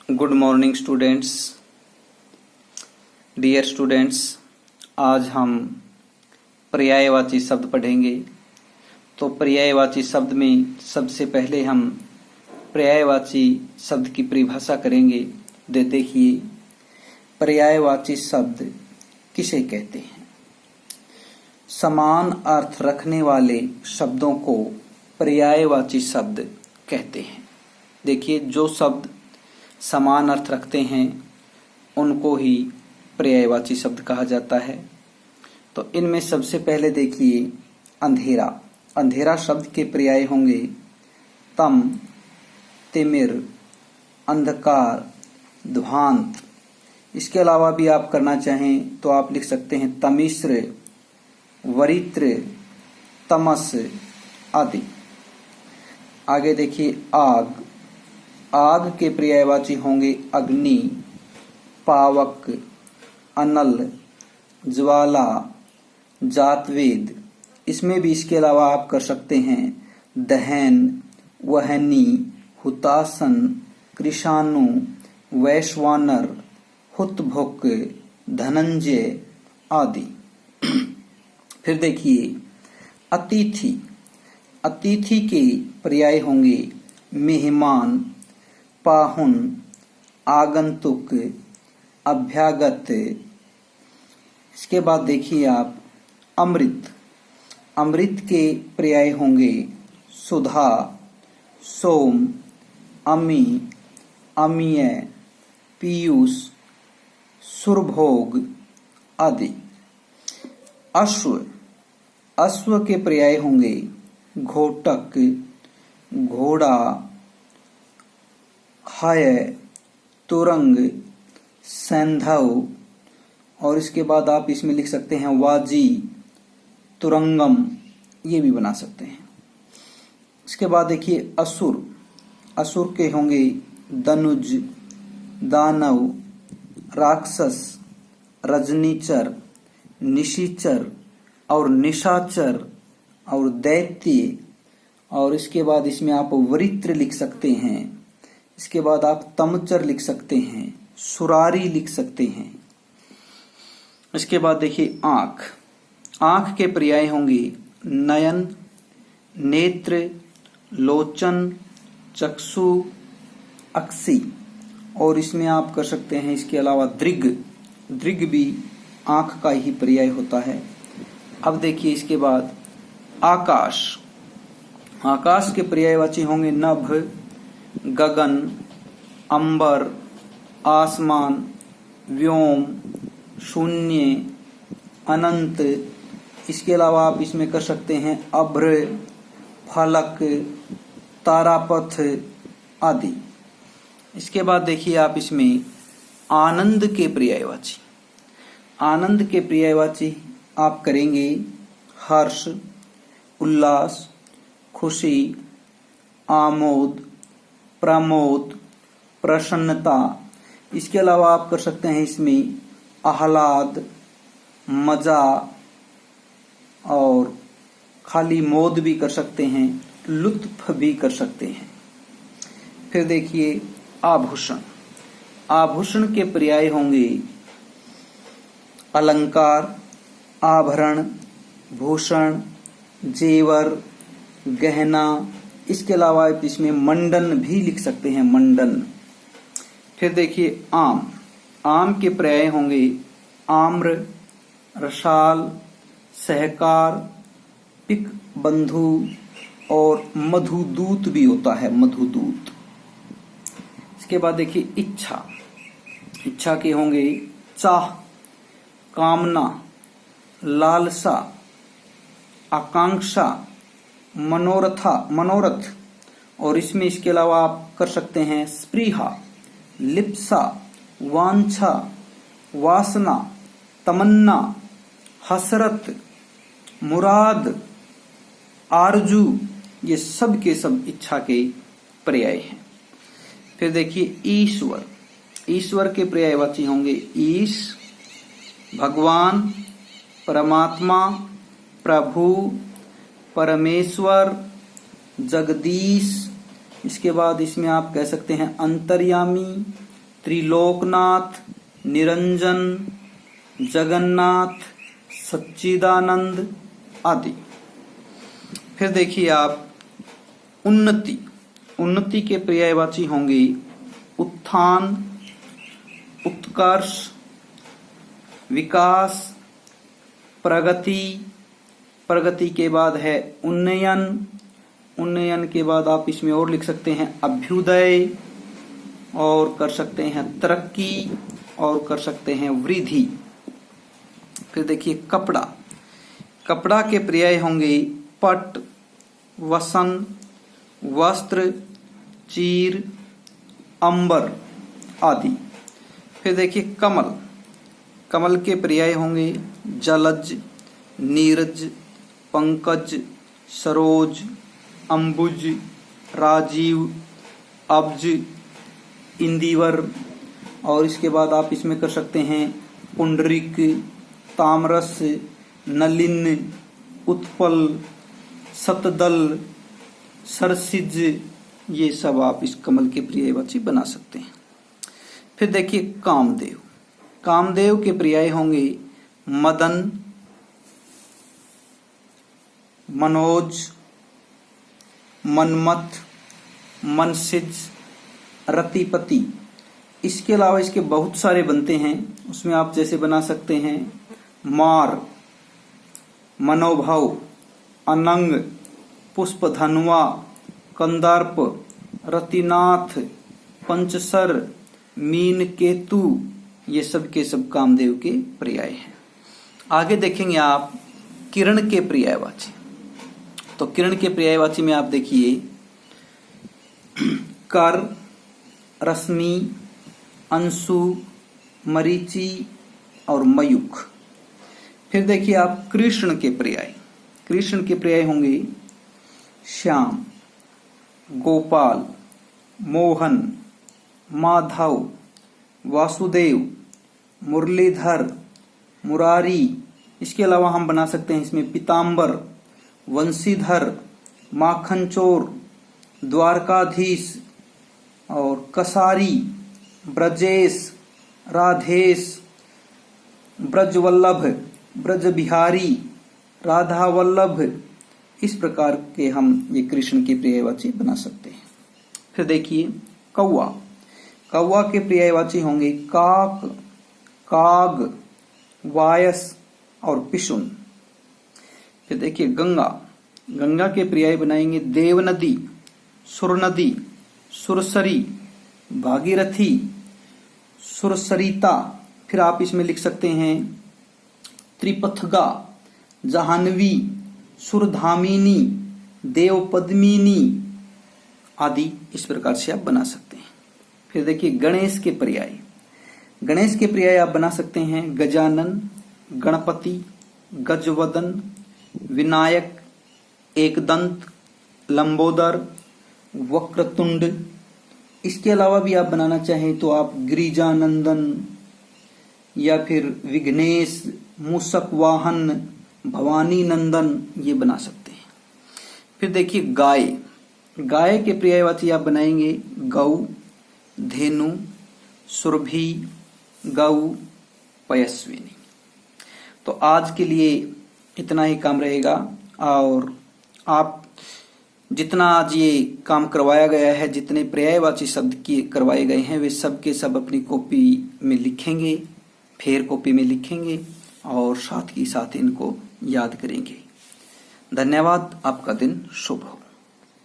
Good morning students. Dear students, आज हम पर्यायवाची शब्द पढ़ेंगे। तो पर्यायवाची शब्द में सबसे पहले हम पर्यायवाची शब्द की परिभाषा करेंगे। देखिए, पर्यायवाची शब्द किसे कहते हैं? समान अर्थ रखने वाले शब्दों को पर्यायवाची शब्द कहते हैं। देखिए, जो शब्द समान अर्थ रखते हैं उनको ही पर्यायवाची शब्द कहा जाता है। तो इनमें सबसे पहले देखिए, अंधेरा। अंधेरा शब्द के पर्याय होंगे तम, तिमिर, अंधकार, ध्वांत। इसके अलावा भी आप करना चाहें तो आप लिख सकते हैं तमिश्र, वरित्र, तमस आदि। आगे देखिए, आग। आग के पर्यायवाची होंगे अग्नि, पावक, अनल, ज्वाला, जातवेद। इसमें भी इसके अलावा आप कर सकते हैं दहन, वहनी, हुतासन, कृषाणु, वैश्वानर, हुतभुक, धनंजय आदि। फिर देखिए, अतिथि। अतिथि के पर्याय होंगे मेहमान, पाहुन, आगंतुक, अभ्यागत। इसके बाद देखिए आप अमृत। अमृत के पर्याय होंगे सुधा, सोम, अमी, अमीय, पीयूष, सुरभोग आदि। अश्व। अश्व के पर्याय होंगे घोटक, घोड़ा, हय, तुरंग, सैंधव। और इसके बाद आप इसमें लिख सकते हैं वाजी, तुरंगम, ये भी बना सकते हैं। इसके बाद देखिए असुर। असुर के होंगे दनुज, दानव, राक्षस, रजनीचर, निशिचर और निशाचर और दैत्य। और इसके बाद इसमें आप वरित्र लिख सकते हैं। इसके बाद आप तमचर लिख सकते हैं, सुरारी लिख सकते हैं। इसके बाद देखिए आंख। आंख के पर्याय होंगे नयन, नेत्र, लोचन, चक्षु, अक्सी। और इसमें आप कर सकते हैं इसके अलावा दृग। दृग भी आंख का ही पर्याय होता है। अब देखिए इसके बाद आकाश। आकाश के पर्यायवाची होंगे नभ, गगन, अंबर, आसमान, व्योम, शून्य, अनंत। इसके अलावा आप इसमें कर सकते हैं अभ्र, फलक, तारापथ आदि। इसके बाद देखिए आप इसमें आनंद के पर्यायवाची। आनंद के पर्यायवाची आप करेंगे हर्ष, उल्लास, खुशी, आमोद, प्रमोद, प्रसन्नता। इसके अलावा आप कर सकते हैं इसमें आह्लाद, मजा और खाली मोद भी कर सकते हैं, लुत्फ भी कर सकते हैं। फिर देखिए आभूषण। आभूषण के पर्याय होंगे अलंकार, आभरण, भूषण, जेवर, गहना। इसके अलावा इसमें मंडन भी लिख सकते हैं, मंडन। फिर देखिए आम। आम के पर्याय होंगे आम्र, रसाल, सहकार, पिक बंधु और मधुदूत भी होता है, मधुदूत। इसके बाद देखिए इच्छा। इच्छा के होंगे चाह, कामना, लालसा, आकांक्षा, मनोरथ। और इसमें इसके अलावा आप कर सकते हैं स्पृहा, लिप्सा, वांछा, वासना, तमन्ना, हसरत, मुराद, आरजू। ये सब के सब इच्छा के पर्याय हैं। फिर देखिए ईश्वर। ईश्वर के पर्यायवाची होंगे ईश, भगवान, परमात्मा, प्रभु, परमेश्वर, जगदीश। इसके बाद इसमें आप कह सकते हैं अंतर्यामी, त्रिलोकनाथ, निरंजन, जगन्नाथ, सच्चिदानंद आदि। फिर देखिए आप उन्नति। उन्नति के पर्यायवाची होंगे उत्थान, उत्कर्ष, विकास, प्रगति। प्रगति के बाद है उन्नयन। उन्नयन के बाद आप इसमें और लिख सकते हैं अभ्युदय, और कर सकते हैं तरक्की, और कर सकते हैं वृद्धि। फिर देखिए कपड़ा। कपड़ा के पर्याय होंगे पट, वसन, वस्त्र, चीर, अंबर आदि। फिर देखिए कमल। कमल के पर्याय होंगे जलज, नीरज, पंकज, सरोज, अंबुज, राजीव, अब्ज, इंदिवर। और इसके बाद आप इसमें कर सकते हैं पुंडरिक, तामरस, नलिन, उत्पल, सतदल, सरसिज। ये सब आप इस कमल के पर्यायवाची बना सकते हैं। फिर देखिए कामदेव। कामदेव के पर्याय होंगे मदन, मनोज, मनमथ, मनसिज, रतिपति। इसके अलावा इसके बहुत सारे बनते हैं, उसमें आप जैसे बना सकते हैं मार, मनोभव, अनंग, पुष्पधनुआ, कंदार्प, रतिनाथ, पंचसर, मीन केतु। ये सब के सब कामदेव के पर्याय हैं। आगे देखेंगे आप किरण के पर्यायवाची। तो किरण के पर्यायवाची में आप देखिए कर, रश्मि, अंशु, मरीचि और मयूख। फिर देखिए आप कृष्ण के पर्याय। कृष्ण के पर्याय होंगे श्याम, गोपाल, मोहन, माधव, वासुदेव, मुरलीधर, मुरारी। इसके अलावा हम बना सकते हैं इसमें पीताम्बर, वंशीधर, माखनचोर, द्वारकाधीश और कसारी, ब्रजेश, राधेश, ब्रजवल्लभ, ब्रज बिहारी, राधा वल्लभ। इस प्रकार के हम ये कृष्ण के पर्यायवाची बना सकते हैं। फिर देखिए कौवा। कौवा के पर्यायवाची होंगे काक, काग, वायस और पिशुन। फिर देखिए गंगा। गंगा के पर्याय बनाएंगे देवनदी, सुरनदी, सुरसरी, भागीरथी, सुरसरिता। फिर आप इसमें लिख सकते हैं त्रिपथगा, जाह्नवी, सुरधामिनी, देवपद्मिनी आदि। इस प्रकार से आप बना सकते हैं। फिर देखिए गणेश के पर्याय। गणेश के पर्याय आप बना सकते हैं गजानन, गणपति, गजवदन, विनायक, एकदंत, लंबोदर, वक्रतुंड। इसके अलावा भी आप बनाना चाहें तो आप गिरिजानंदन या फिर विघ्नेश, मूषक वाहन, भवानी नंदन ये बना सकते हैं। फिर देखिए गाय। गाय के पर्यायवाची आप बनाएंगे गौ, धेनु, सुरभि, गौ, पयस्विनी। तो आज के लिए इतना ही काम रहेगा। और आप जितना आज ये काम करवाया गया है, जितने पर्यायवाची शब्द की करवाए गए हैं, वे सब के सब अपनी कॉपी में लिखेंगे, फेर कॉपी में लिखेंगे और साथ ही साथ इनको याद करेंगे। धन्यवाद। आपका दिन शुभ हो।